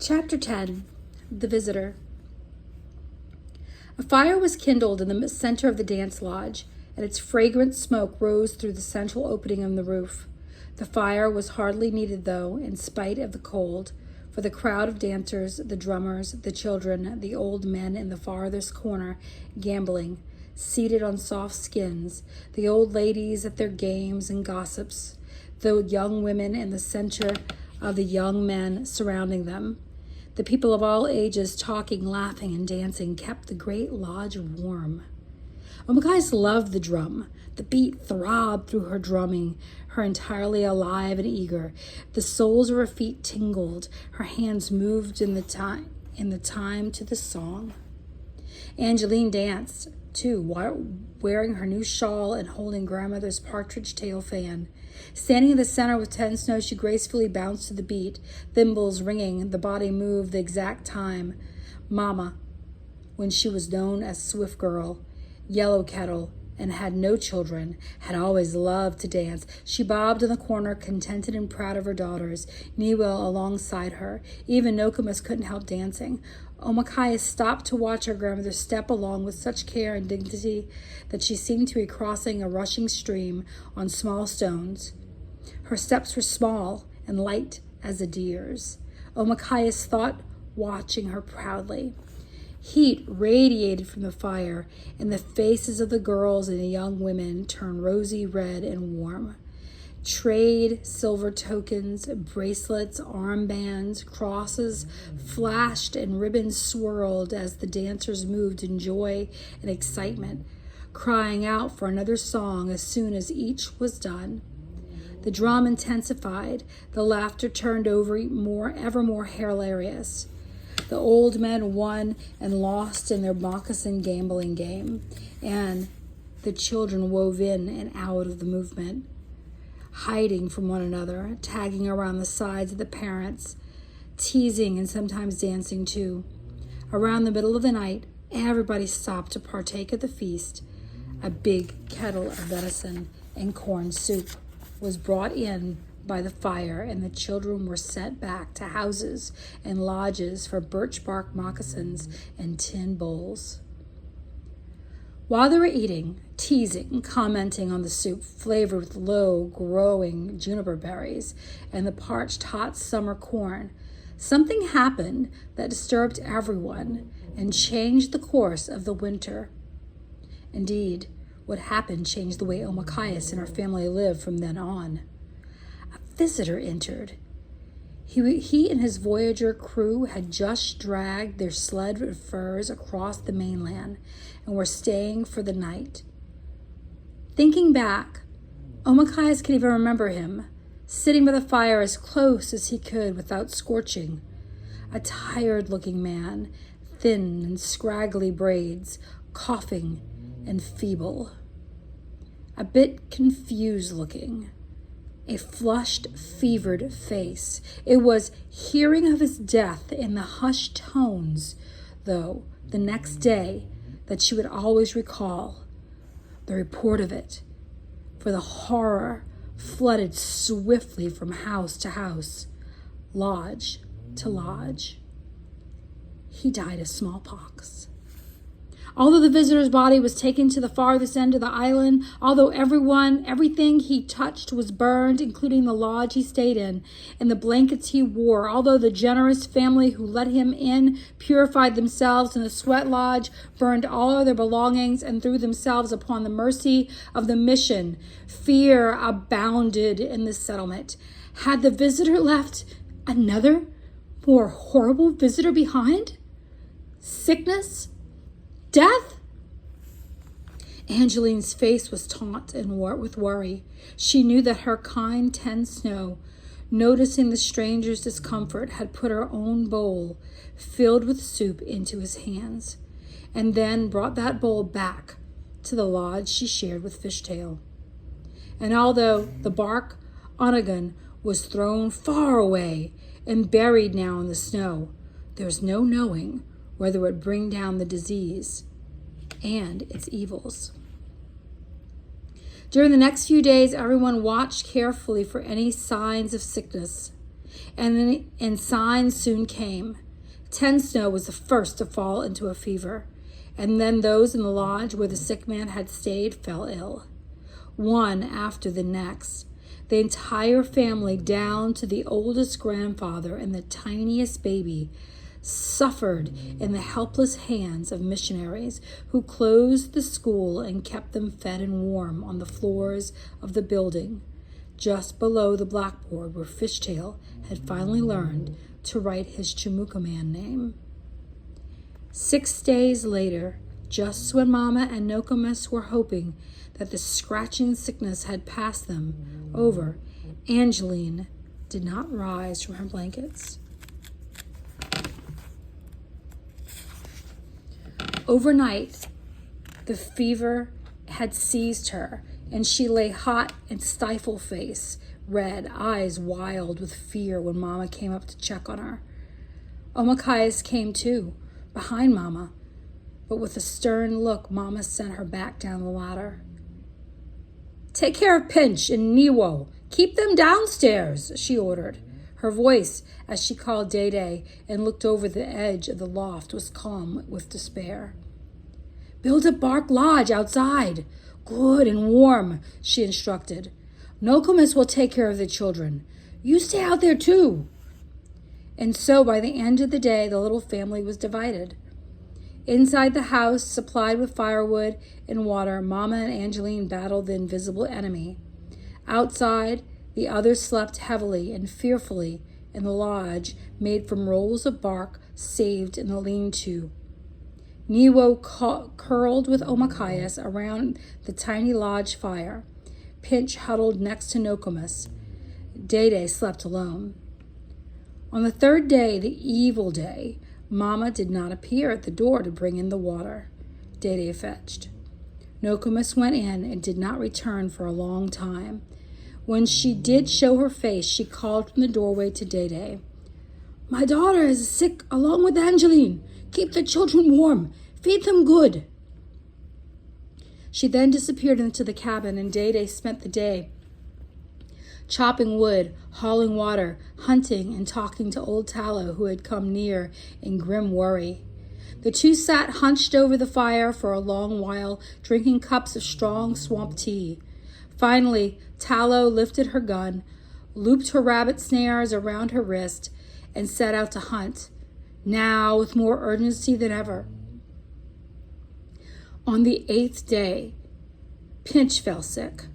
Chapter 10. The Visitor. A fire was kindled in the center of the dance lodge, and its fragrant smoke rose through the central opening in the roof. The fire was hardly needed, though, in spite of the cold, for the crowd of dancers, the drummers, the children, the old men in the farthest corner, gambling, seated on soft skins, the old ladies at their games and gossips, the young women in the center of the young men surrounding them. The people of all ages talking, laughing, and dancing kept the great lodge warm. Omakais loved the drum. The beat throbbed through her drumming, her entirely alive and eager. The soles of her feet tingled. Her hands moved in the time to the song. Angeline danced, too, wearing her new shawl and holding grandmother's partridge tail fan. Standing in the center with 10 snow, she gracefully bounced to the beat, thimbles ringing, the body moved the exact time. Mama, when she was known as Swift Girl, Yellow Kettle, and had no children, had always loved to dance. She bobbed in the corner, contented and proud of her daughters, Niwil alongside her. Even Nokomis couldn't help dancing. Omakais stopped to watch her grandmother step along with such care and dignity that she seemed to be crossing a rushing stream on small stones. Her steps were small and light as a deer's. Omakais thought, watching her proudly. Heat radiated from the fire, and the faces of the girls and the young women turned rosy red and warm. Trade, silver tokens, bracelets, armbands, crosses flashed and ribbons swirled as the dancers moved in joy and excitement, crying out for another song as soon as each was done. The drum intensified, the laughter turned ever more hilarious. The old men won and lost in their moccasin gambling game, and the children wove in and out of the movement, hiding from one another, tagging around the sides of the parents, teasing and sometimes dancing too. Around the middle of the night, everybody stopped to partake of the feast. A big kettle of venison and corn soup was brought in by the fire, and the children were sent back to houses and lodges for birchbark moccasins and tin bowls. While they were eating, teasing, commenting on the soup flavored with low-growing juniper berries and the parched hot summer corn, something happened that disturbed everyone and changed the course of the winter. Indeed, what happened changed the way Omakais and her family lived from then on. A visitor entered. He and his Voyager crew had just dragged their sled of furs across the mainland and were staying for the night. Thinking back, Omakais could even remember him, sitting by the fire as close as he could without scorching. A tired-looking man, thin and scraggly braids, coughing and feeble. A bit confused-looking. A flushed, fevered face. It was hearing of his death in the hushed tones, though, the next day, that she would always recall the report of it, for the horror flooded swiftly from house to house, lodge to lodge. He died of smallpox. Although the visitor's body was taken to the farthest end of the island, although everything he touched was burned, including the lodge he stayed in and the blankets he wore, although the generous family who let him in purified themselves in the sweat lodge, burned all of their belongings, and threw themselves upon the mercy of the mission, fear abounded in the settlement. Had the visitor left another, more horrible visitor behind? Sickness? Death? Angeline's face was taut and with worry. She knew that her kind 10 Snow, noticing the stranger's discomfort, had put her own bowl filled with soup into his hands, and then brought that bowl back to the lodge she shared with Fishtail. And although the bark onagon was thrown far away and buried now in the snow, there was no knowing whether it would bring down the disease and its evils. During the next few days, everyone watched carefully for any signs of sickness. And signs soon came. 10 Snow was the first to fall into a fever, and then those in the lodge where the sick man had stayed fell ill. One after the next. The entire family, down to the oldest grandfather and the tiniest baby, suffered in the helpless hands of missionaries who closed the school and kept them fed and warm on the floors of the building, just below the blackboard where Fishtail had finally learned to write his Chimukaman name. 6 days later, just when Mama and Nokomis were hoping that the scratching sickness had passed them over, Angeline did not rise from her blankets. Overnight, the fever had seized her, and she lay hot and stifle-faced, red, eyes wild with fear when Mama came up to check on her. Omakayas came too, behind Mama, but with a stern look, Mama sent her back down the ladder. "Take care of Pinch and Niwo. Keep them downstairs," she ordered. Her voice, as she called Day and looked over the edge of the loft, was calm with despair. "Build a bark lodge outside, good and warm," she instructed. "Nokomis will take care of the children. You stay out there too." And so by the end of the day, the little family was divided. Inside the house, supplied with firewood and water, Mama and Angeline battled the invisible enemy. Outside, the others slept heavily and fearfully in the lodge made from rolls of bark saved in the lean-to. Niwo curled with Omakayas around the tiny lodge fire. Pinch huddled next to Nokomis. Day slept alone. On the third day, the evil day, Mama did not appear at the door to bring in the water. Day fetched. Nokomis went in and did not return for a long time. When she did show her face, she called from the doorway to Day. "My daughter is sick along with Angeline. Keep the children warm. Feed them good." She then disappeared into the cabin, and Day spent the day chopping wood, hauling water, hunting, and talking to old Tallow, who had come near in grim worry. The two sat hunched over the fire for a long while, drinking cups of strong swamp tea. Finally, Tallow lifted her gun, looped her rabbit snares around her wrist, and set out to hunt, now with more urgency than ever. On the 8th day, Pinch fell sick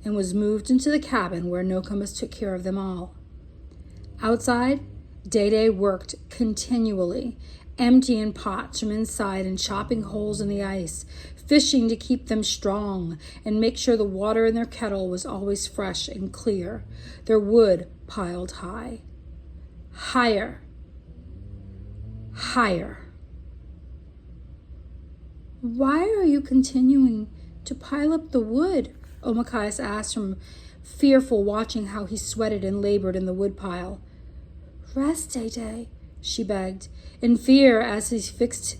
and was moved into the cabin where Nokomis took care of them all. Outside, Day worked continually, emptying pots from inside and chopping holes in the ice, fishing to keep them strong and make sure the water in their kettle was always fresh and clear, their wood piled high. Higher. Higher. "Why are you continuing to pile up the wood?" Omakayas asked, from fearful watching how he sweated and labored in the woodpile. "Rest, Day," she begged, in fear as he fixed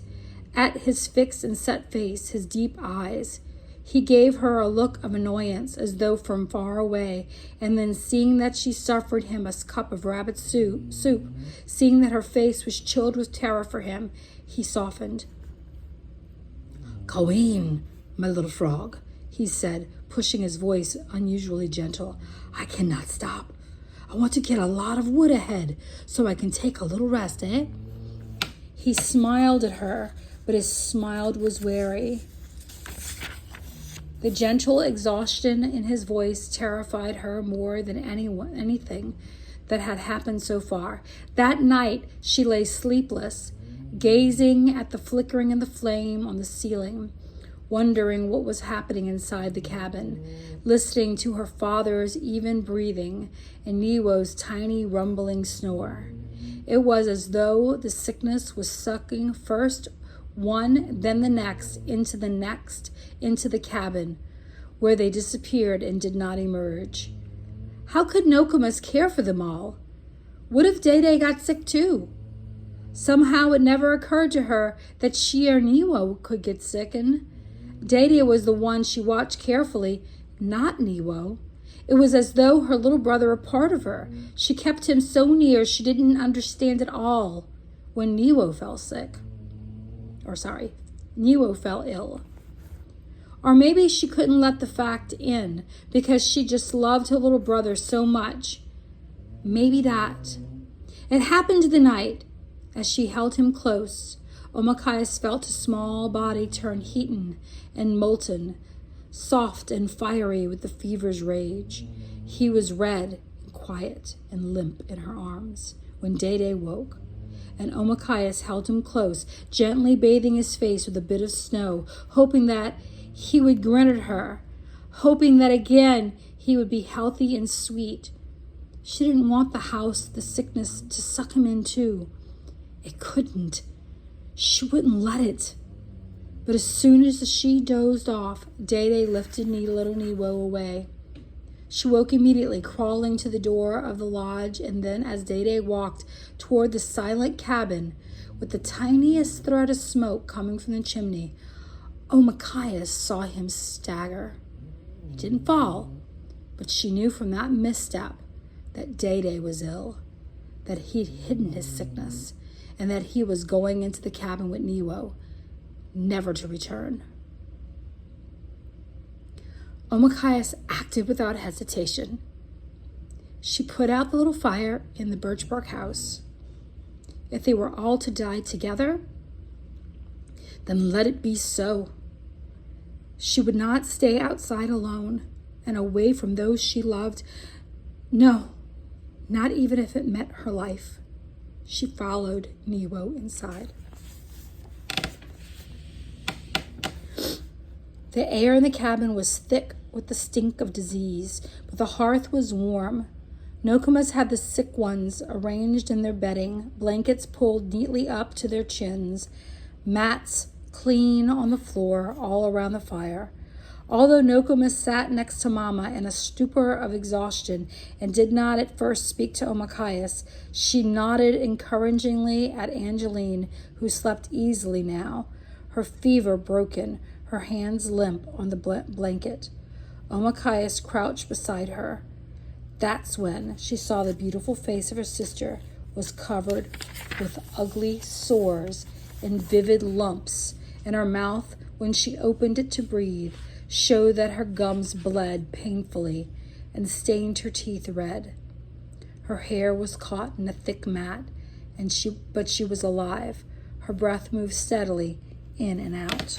at his fixed and set face, his deep eyes. He gave her a look of annoyance as though from far away, and then seeing that she suffered him a cup of rabbit soup, seeing that her face was chilled with terror for him, he softened. "Kaween, my little frog," he said, pushing his voice unusually gentle. "I cannot stop. I want to get a lot of wood ahead so I can take a little rest, eh?" He smiled at her, but his smile was wary. The gentle exhaustion in his voice terrified her more than anything that had happened so far. That night she lay sleepless, gazing at the flickering of the flame on the ceiling, wondering what was happening inside the cabin, listening to her father's even breathing and Niwo's tiny rumbling snore. It was as though the sickness was sucking first one, then the next, into the cabin, where they disappeared and did not emerge. How could Nokomis care for them all? What if Day got sick too? Somehow it never occurred to her that she or Niwo could get sick, and Day was the one she watched carefully, not Niwo. It was as though her little brother were part of her. She kept him so near she didn't understand at all when Niwo fell ill. Or maybe she couldn't let the fact in because she just loved her little brother so much. Maybe that. It happened the night. As she held him close, Omakayas felt his small body turn heaten and molten, soft and fiery with the fever's rage. He was red and quiet and limp in her arms when Dede woke, and Omakayas held him close, gently bathing his face with a bit of snow, hoping that he would grin at her, hoping that again he would be healthy and sweet. She didn't want the house, the sickness, to suck him in too. It couldn't. She wouldn't let it. But as soon as she dozed off, Dede lifted little Niwo away. She woke immediately, crawling to the door of the lodge, and then as Dede walked toward the silent cabin with the tiniest thread of smoke coming from the chimney, Omakayas saw him stagger. He didn't fall, but she knew from that misstep that Dede was ill, that he'd hidden his sickness, and that he was going into the cabin with Niwo, never to return. Omakayas acted without hesitation. She put out the little fire in the Birchbark house. If they were all to die together, then let it be so. She would not stay outside alone and away from those she loved. No, not even if it meant her life. She followed Niwo inside. The air in the cabin was thick with the stink of disease, but the hearth was warm. Nokomis had the sick ones arranged in their bedding, blankets pulled neatly up to their chins, mats clean on the floor all around the fire. Although Nokomis sat next to Mama in a stupor of exhaustion and did not at first speak to Omakayas, she nodded encouragingly at Angeline, who slept easily now, her fever broken, her hands limp on the blanket. Omakayas crouched beside her. That's when she saw the beautiful face of her sister was covered with ugly sores and vivid lumps, and her mouth, when she opened it to breathe, showed that her gums bled painfully and stained her teeth red. Her hair was caught in a thick mat, but she was alive. Her breath moved steadily in and out.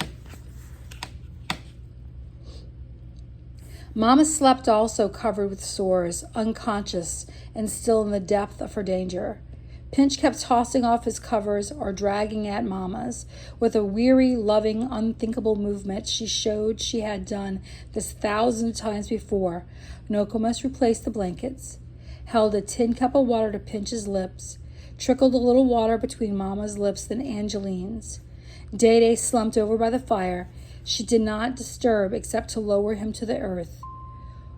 Mama slept also, covered with sores, unconscious and still in the depth of her danger. Pinch kept tossing off his covers or dragging at Mama's. With a weary, loving, unthinkable movement she showed she had done this thousands of times before, Nokomis replaced the blankets, held a tin cup of water to Pinch's lips, trickled a little water between Mama's lips, then Angeline's. Dede slumped over by the fire. She did not disturb except to lower him to the earth.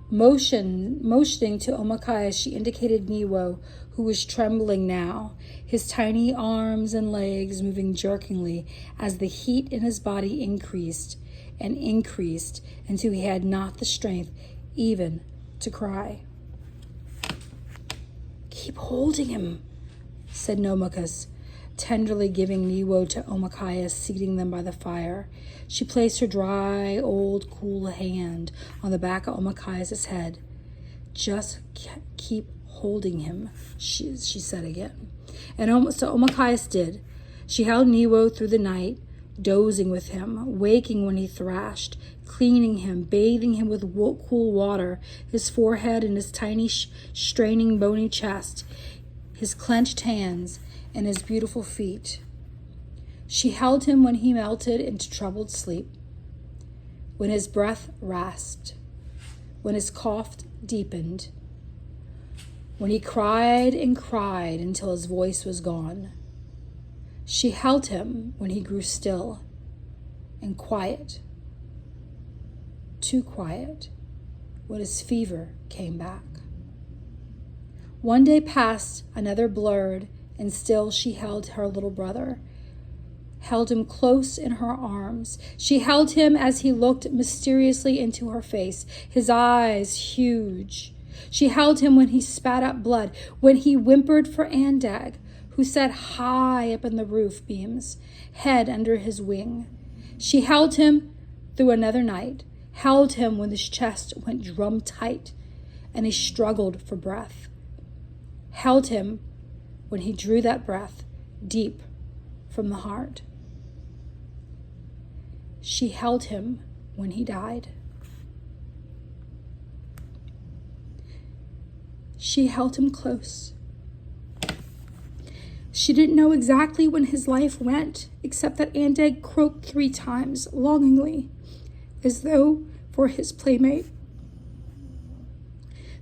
Motioning to Omakayas, she indicated Niwo, who was trembling now, his tiny arms and legs moving jerkingly as the heat in his body increased and increased until he had not the strength even to cry. "Keep holding him," said Nokomis, tenderly giving Niwo to Omakayas, seating them by the fire. She placed her dry, old, cool hand on the back of Omakayas' head. "Just keep holding him," she said again. And so Omakayas did. She held Niwo through the night, dozing with him, waking when he thrashed, cleaning him, bathing him with cool water, his forehead and his tiny, straining, bony chest, his clenched hands, and his beautiful feet. She held him when he melted into troubled sleep, when his breath rasped, when his cough deepened, when he cried and cried until his voice was gone. She held him when he grew still and quiet, too quiet, when his fever came back. One day passed, another blurred, and still she held her little brother, held him close in her arms. She held him as he looked mysteriously into her face, his eyes huge. She held him when he spat out blood, when he whimpered for Andag, who sat high up in the roof beams, head under his wing. She held him through another night, held him when his chest went drum tight and he struggled for breath, held him when he drew that breath deep from the heart. She held him when he died. She held him close. She didn't know exactly when his life went, except that Andag croaked 3 times, longingly, as though for his playmate.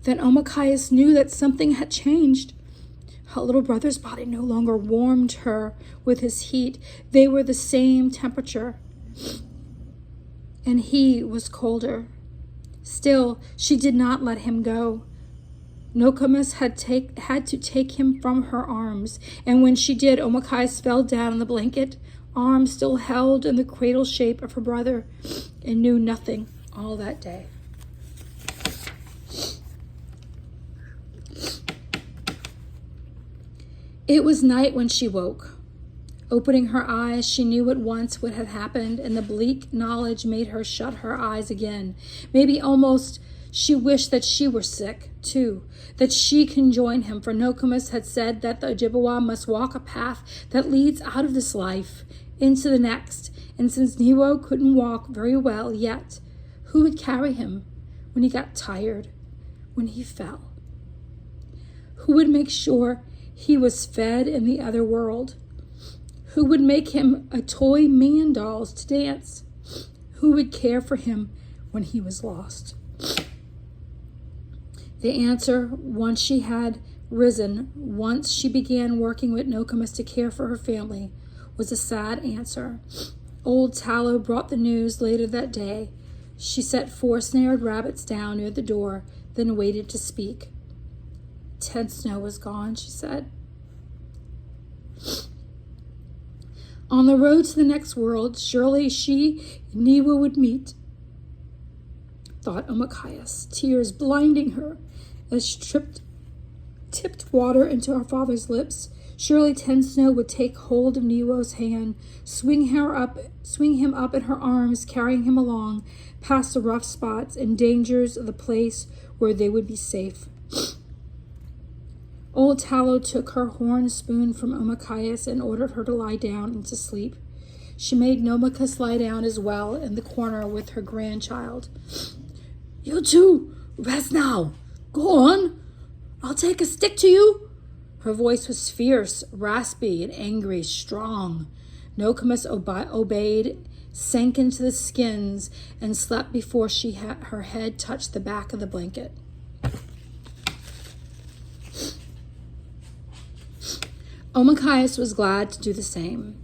Then Omachias knew that something had changed. Her little brother's body no longer warmed her with his heat. They were the same temperature, and he was colder. Still, she did not let him go. Nokomis had to take him from her arms, and when she did, Omachias fell down on the blanket, arms still held in the cradle shape of her brother, and knew nothing all that day. It was night when she woke. Opening her eyes, she knew at once what had happened, and the bleak knowledge made her shut her eyes again. Maybe almost she wished that she were sick, too, that she can join him, for Nokomis had said that the Ojibwa must walk a path that leads out of this life into the next, and since Niwo couldn't walk very well yet, who would carry him when he got tired, when he fell? Who would make sure he was fed in the other world? Who would make him a toy man dolls to dance? Who would care for him when he was lost? The answer, once she had risen, once she began working with Nokomis to care for her family, was a sad answer. Old Tallow brought the news later that day. She set 4 snared rabbits down near the door, then waited to speak. Tent Snow was gone, she said. On the road to the next world, surely she and Niwo would meet, thought Omachias, tears blinding her as she tipped water into her father's lips. Surely Tent Snow would take hold of Niwo's hand, swing him up in her arms, carrying him along past the rough spots and dangers of the place where they would be safe. Old Tallow took her horn spoon from Omachias and ordered her to lie down and to sleep. She made Nokomis lie down as well in the corner with her grandchild. You two, rest now. Go on. I'll take a stick to you. Her voice was fierce, raspy, and angry, strong. Nokomis obeyed, sank into the skins, and slept before her head touched the back of the blanket. Omachias was glad to do the same.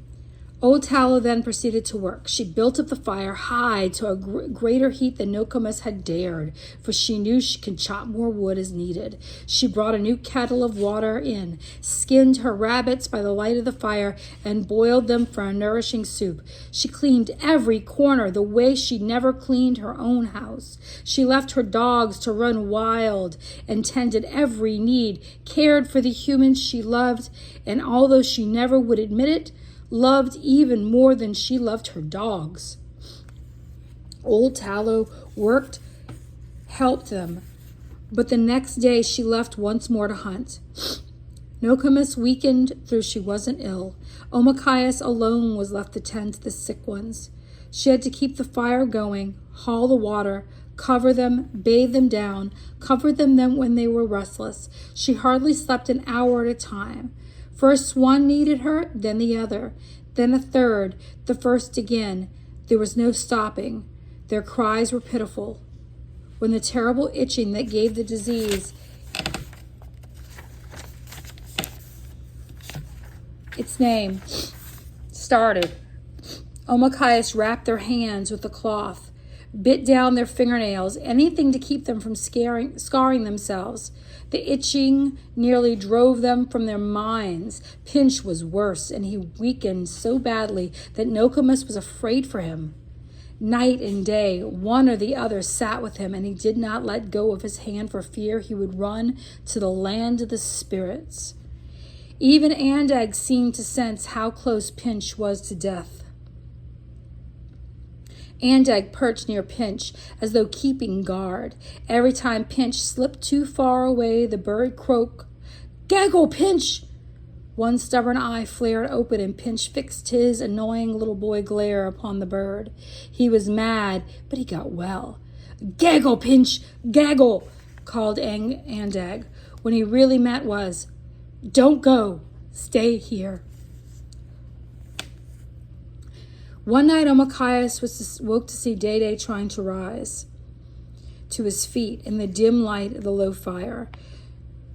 Old Tallow then proceeded to work. She built up the fire high to a greater heat than Nokomis had dared, for she knew she could chop more wood as needed. She brought a new kettle of water in, skinned her rabbits by the light of the fire, and boiled them for a nourishing soup. She cleaned every corner the way she never cleaned her own house. She left her dogs to run wild and tended every need, cared for the humans she loved, and although she never would admit it, loved even more than she loved her dogs. Old Tallow helped them, but the next day she left once more to hunt. Nokomis weakened, though she wasn't ill. Omachias alone was left to tend to the sick ones. She had to keep the fire going, haul the water, cover them, bathe them down, comfort them when they were restless. She hardly slept an hour at a time. First one needed her, then the other, then a third, the first again. There was no stopping. Their cries were pitiful. When the terrible itching that gave the disease its name started, Omachias wrapped their hands with a cloth, bit down their fingernails, anything to keep them from scarring themselves. The itching nearly drove them from their minds. Pinch was worse, and he weakened so badly that Nokomis was afraid for him. Night and day, one or the other sat with him, and he did not let go of his hand for fear he would run to the land of the spirits. Even Andag seemed to sense how close Pinch was to death. Andag perched near Pinch as though keeping guard. Every time Pinch slipped too far away, the bird croaked, "Gaggle, Pinch!" One stubborn eye flared open, and Pinch fixed his annoying little boy glare upon the bird. He was mad, but he got well. "Gaggle, Pinch, gaggle!" called Andag. What he really meant was, "Don't go, stay here." One night, Omachias woke to see Day trying to rise to his feet in the dim light of the low fire.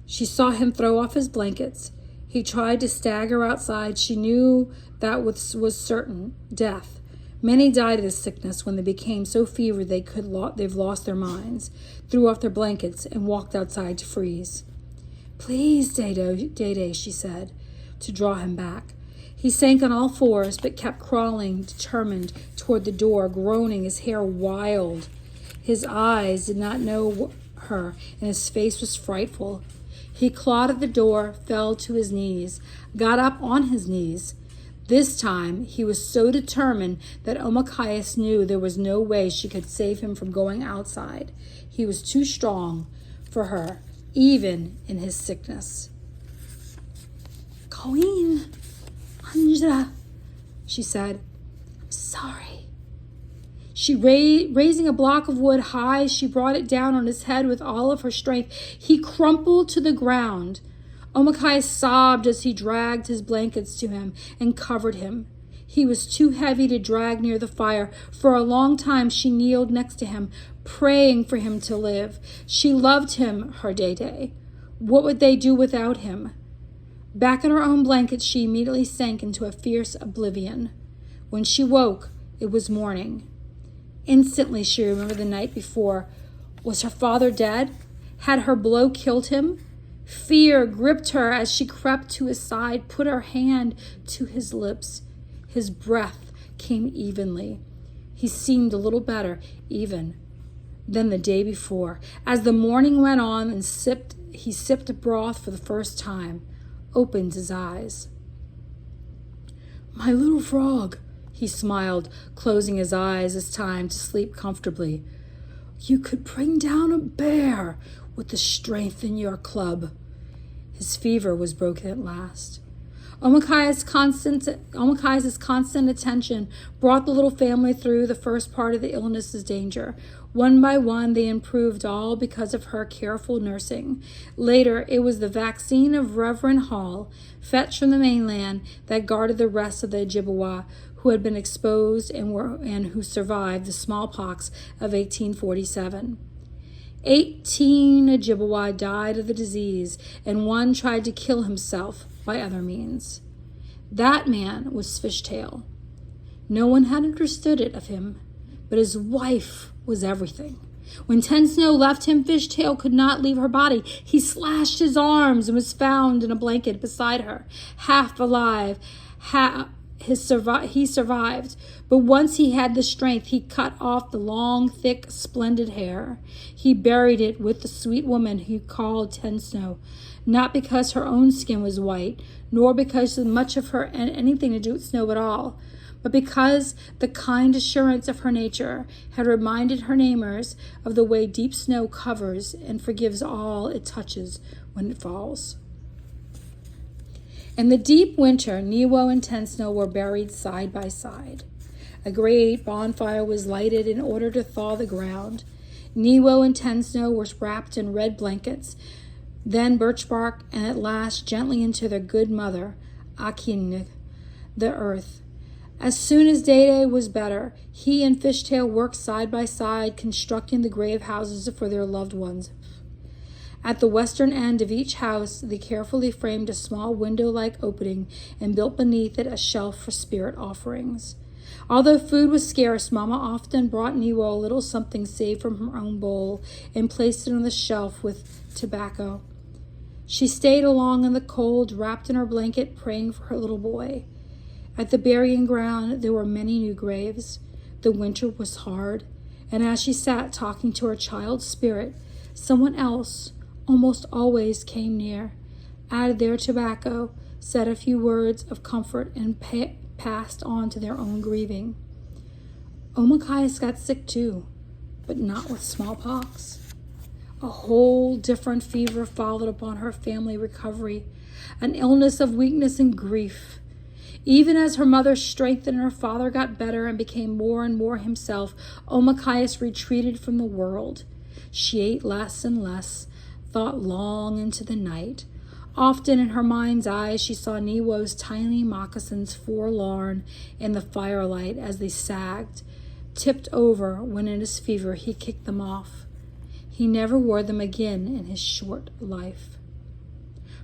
She saw him throw off his blankets. He tried to stagger outside. She knew that was certain death. Many died of this sickness when they became so fevered they've lost their minds, threw off their blankets, and walked outside to freeze. "Please, Day," she said, to draw him back. He sank on all fours, but kept crawling, determined, toward the door, groaning, his hair wild. His eyes did not know her, and his face was frightful. He clawed at the door, fell to his knees, got up on his knees. This time he was so determined that Omachias knew there was no way she could save him from going outside. He was too strong for her, even in his sickness. "Colleen, Anja," she said, "I'm sorry." Raising a block of wood high, she brought it down on his head with all of her strength. He crumpled to the ground. Omachias sobbed as he dragged his blankets to him and covered him. He was too heavy to drag near the fire. For a long time she kneeled next to him, praying for him to live. She loved him, her Day. What would they do without him? Back in her own blanket, she immediately sank into a fierce oblivion. When she woke, it was morning. Instantly, she remembered the night before. Was her father dead? Had her blow killed him? Fear gripped her as she crept to his side, put her hand to his lips. His breath came evenly. He seemed a little better, even, than the day before. As the morning went on, and he sipped broth for the first time, opened his eyes. "My little frog," he smiled, closing his eyes as time to sleep comfortably. "You could bring down a bear with the strength in your club." His fever was broken at last. Omachias' constant attention brought the little family through the first part of the illness's danger. One by one, they improved, all because of her careful nursing. Later, it was the vaccine of Reverend Hall, fetched from the mainland, that guarded the rest of the Ojibwa who had been exposed and who survived the smallpox of 1847. 18 Ojibwa died of the disease, and one tried to kill himself by other means. That man was Fishtail. No one had understood it of him, but his wife was everything. When Ten Snow left him, Fishtail could not leave her body. He slashed his arms and was found in a blanket beside her, half alive. He survived, but once he had the strength, he cut off the long, thick, splendid hair. He buried it with the sweet woman he called Ten Snow, not because her own skin was white, nor because much of her had anything to do with snow at all, but because the kind assurance of her nature had reminded her neighbors of the way deep snow covers and forgives all it touches when it falls. In the deep winter, Newo and Ten Snow were buried side by side. A great bonfire was lighted in order to thaw the ground. Newo and Ten Snow were wrapped in red blankets, then Birchbark, and at last gently into their good mother, Akin, the earth. As soon as Day was better, he and Fishtail worked side by side, constructing the grave houses for their loved ones. At the western end of each house, they carefully framed a small window-like opening and built beneath it a shelf for spirit offerings. Although food was scarce, Mama often brought Niwo a little something saved from her own bowl and placed it on the shelf with tobacco. She stayed along in the cold, wrapped in her blanket, praying for her little boy. At the burying ground, there were many new graves. The winter was hard, and as she sat talking to her child's spirit, someone else almost always came near, added their tobacco, said a few words of comfort, and passed on to their own grieving. Omakayas got sick too, but not with smallpox. A whole different fever followed upon her family recovery, an illness of weakness and grief. Even as her mother's strength and her father got better and became more and more himself, Omakayas retreated from the world. She ate less and less, thought long into the night. Often in her mind's eye, she saw Niwo's tiny moccasins forlorn in the firelight as they sagged, tipped over when in his fever he kicked them off. He never wore them again in his short life.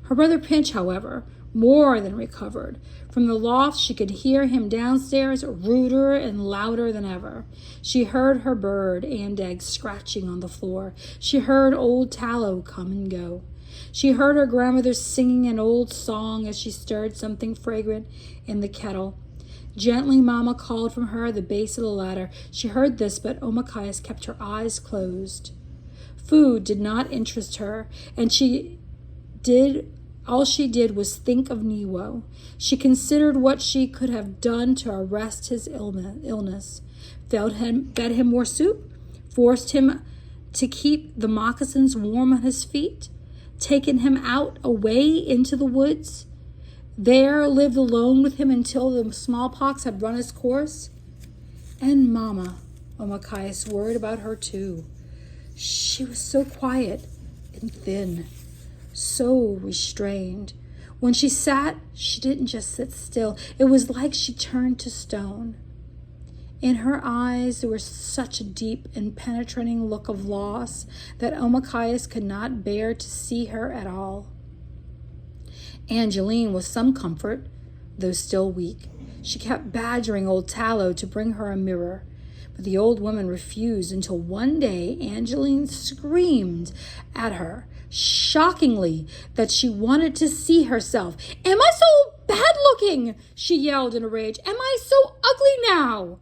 Her brother Pinch, however, more than recovered. From the loft she could hear him downstairs, ruder and louder than ever. She heard her bird, Andeg, scratching on the floor. She heard old Tallow come and go. She heard her grandmother singing an old song as she stirred something fragrant in the kettle. Gently, Mama called from her the base of the ladder. She heard this, but Omakayas kept her eyes closed. Food did not interest her, and all she did was think of Niwo. She considered what she could have done to arrest his illness. Fed him more soup, forced him to keep the moccasins warm on his feet, taken him out away into the woods, there lived alone with him until the smallpox had run its course. And Mama, Omakayas worried about her too. She was so quiet and thin, so restrained. When she sat, she didn't just sit still. It was like she turned to stone. In her eyes, there was such a deep and penetrating look of loss that Omakayas could not bear to see her at all. Angeline was some comfort, though still weak. She kept badgering old Tallow to bring her a mirror, but the old woman refused until one day Angeline screamed at her, shockingly, that she wanted to see herself. "Am I so bad looking?" she yelled in a rage. "Am I so ugly now?"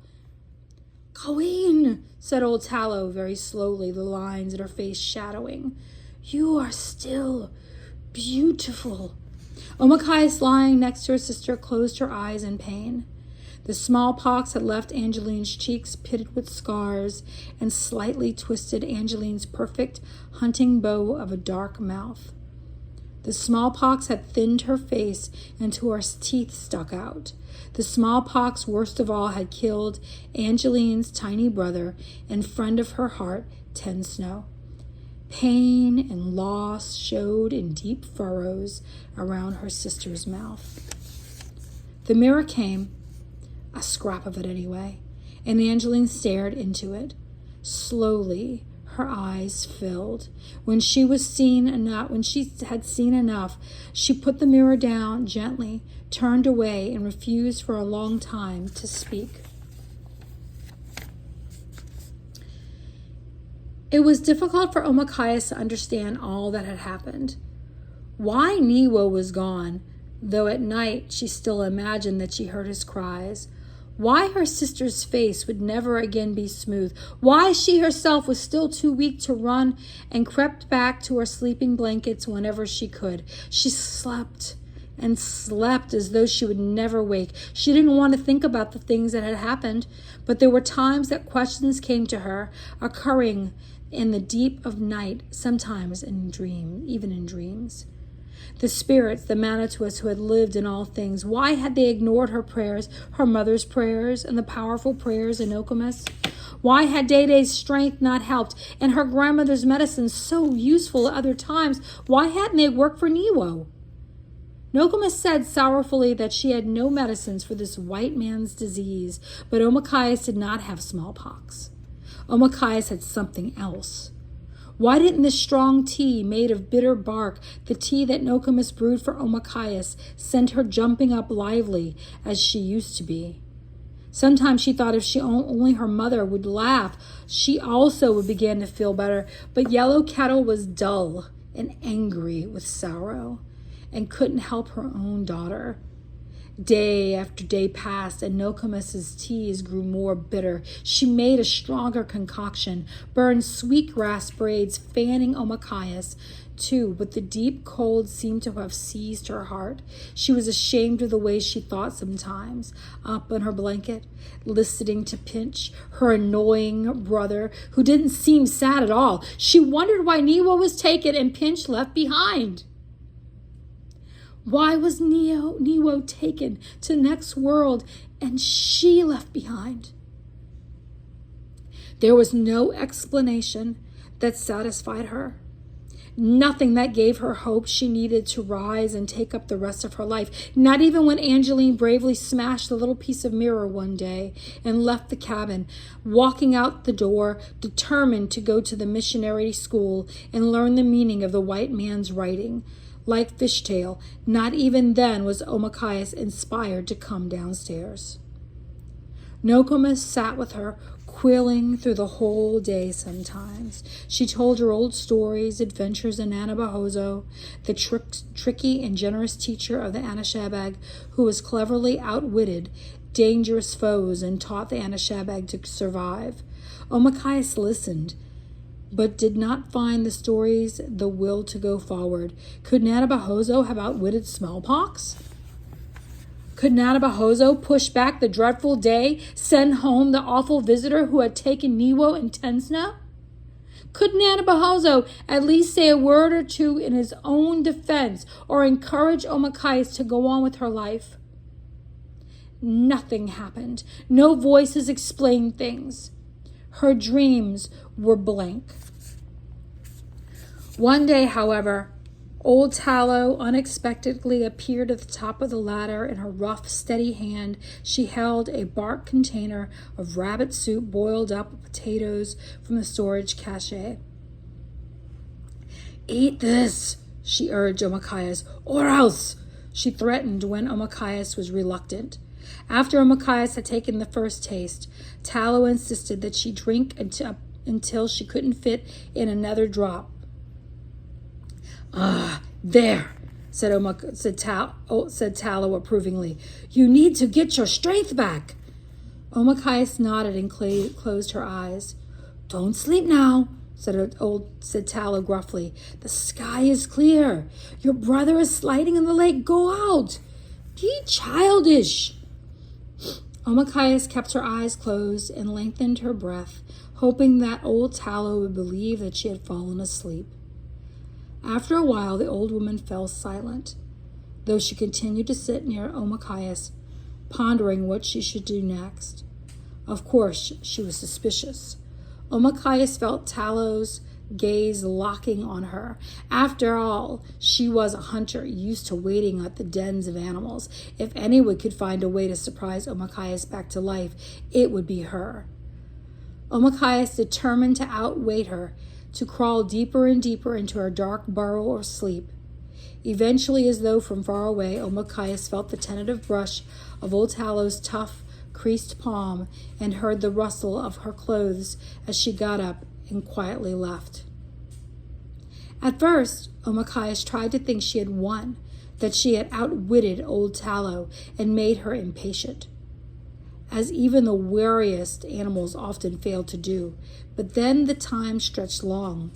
"Colleen," said old Tallow very slowly, the lines in her face shadowing, "you are still beautiful." Omakayas, lying next to her sister, closed her eyes in pain. The smallpox had left Angeline's cheeks pitted with scars and slightly twisted Angeline's perfect hunting bow of a dark mouth. The smallpox had thinned her face until her teeth stuck out. The smallpox, worst of all, had killed Angeline's tiny brother and friend of her heart, Ten Snow. Pain and loss showed in deep furrows around her sister's mouth. The mirror came, a scrap of it anyway, and Angeline stared into it. Slowly, her eyes filled. When she had seen enough, she put the mirror down gently, turned away, and refused for a long time to speak. It was difficult for Omakayas to understand all that had happened. Why Niwo was gone, though at night she still imagined that she heard his cries. Why her sister's face would never again be smooth. Why she herself was still too weak to run and crept back to her sleeping blankets whenever she could. She slept and slept as though she would never wake. She didn't want to think about the things that had happened, but there were times that questions came to her, occurring in the deep of night, sometimes even in dreams. The spirits, the Manituas who had lived in all things, why had they ignored her prayers, her mother's prayers, and the powerful prayers of Nokomis? Why had Day-Day's strength not helped, and her grandmother's medicine, so useful at other times, why hadn't they worked for Niwo? Nokomis said sorrowfully that she had no medicines for this white man's disease, but Omakayas did not have smallpox. Omakayas had something else. Why didn't this strong tea made of bitter bark, the tea that Nokomis brewed for Omakayas, send her jumping up lively as she used to be? Sometimes she thought if only her mother would laugh, she also would begin to feel better. But Yellow Kettle was dull and angry with sorrow and couldn't help her own daughter. Day after day passed, and Nokomis's teas grew more bitter. She made a stronger concoction, burned sweetgrass braids, fanning Omakayas too, but the deep cold seemed to have seized her heart. She was ashamed of the way she thought sometimes, up in her blanket, listening to Pinch, her annoying brother, who didn't seem sad at all. She wondered why Niwo was taken and Pinch left behind. Why was Niwo taken to the next world and she left behind? There was no explanation that satisfied her. Nothing that gave her hope she needed to rise and take up the rest of her life. Not even when Angeline bravely smashed the little piece of mirror one day and left the cabin, walking out the door, determined to go to the missionary school and learn the meaning of the white man's writing. Like Fishtail, not even then was Omakayas inspired to come downstairs. Nokomis sat with her, quilling through the whole day sometimes. She told her old stories, adventures in Anabahozo, the tricky and generous teacher of the Anashabag, who was cleverly outwitted dangerous foes and taught the Anashabag to survive. Omakayas listened, but did not find the stories the will to go forward. Could Nanabahozo have outwitted smallpox? Could Nanabahozo push back the dreadful day, send home the awful visitor who had taken Niwo and Tensna? Could Nanabahozo at least say a word or two in his own defense or encourage Omakayas to go on with her life? Nothing happened. No voices explained things. Her dreams were blank. One day, however, old Tallow unexpectedly appeared at the top of the ladder. In her rough, steady hand, she held a bark container of rabbit soup boiled up with potatoes from the storage cache. "Eat this," she urged Omakayas, "or else," she threatened when Omakayas was reluctant. After Omakayas had taken the first taste, Tallow insisted that she drink until she couldn't fit in another drop. "Ah, there," said Tallow approvingly. "You need to get your strength back." Omakayas nodded and closed her eyes. "Don't sleep now," said Tallow gruffly. "The sky is clear. Your brother is sliding in the lake. Go out. Be childish." Omakayas kept her eyes closed and lengthened her breath, hoping that old Tallow would believe that she had fallen asleep. After a while, the old woman fell silent, though she continued to sit near Omakayas, pondering what she should do next. Of course, she was suspicious. Omakayas felt Tallow's gaze locking on her. After all, she was a hunter, used to waiting at the dens of animals. If anyone could find a way to surprise Omakayas back to life, it would be her. Omakayas determined to outwait her, to crawl deeper and deeper into her dark burrow of sleep. Eventually, as though from far away, Omakayas felt the tentative brush of old Tallow's tough, creased palm and heard the rustle of her clothes as she got up and quietly left. At first, Omakayas tried to think she had won, that she had outwitted old Tallow and made her impatient, as even the wariest animals often failed to do. But then the time stretched long.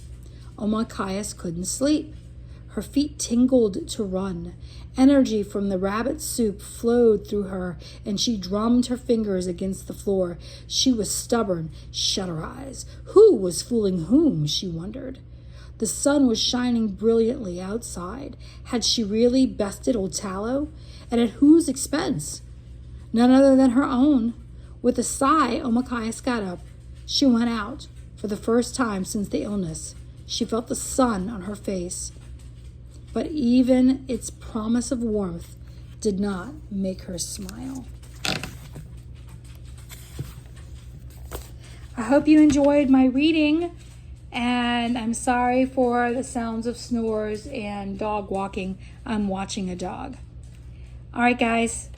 Omakayas couldn't sleep. Her feet tingled to run. Energy from the rabbit soup flowed through her, and she drummed her fingers against the floor. She was stubborn. Shut her eyes. Who was fooling whom, she wondered. The sun was shining brilliantly outside. Had she really bested old Tallow? And at whose expense? None other than her own. With a sigh, Omakayas got up. She went out. For the first time since the illness, she felt the sun on her face. But even its promise of warmth did not make her smile. I hope you enjoyed my reading, and I'm sorry for the sounds of snores and dog walking. I'm watching a dog. All right, guys.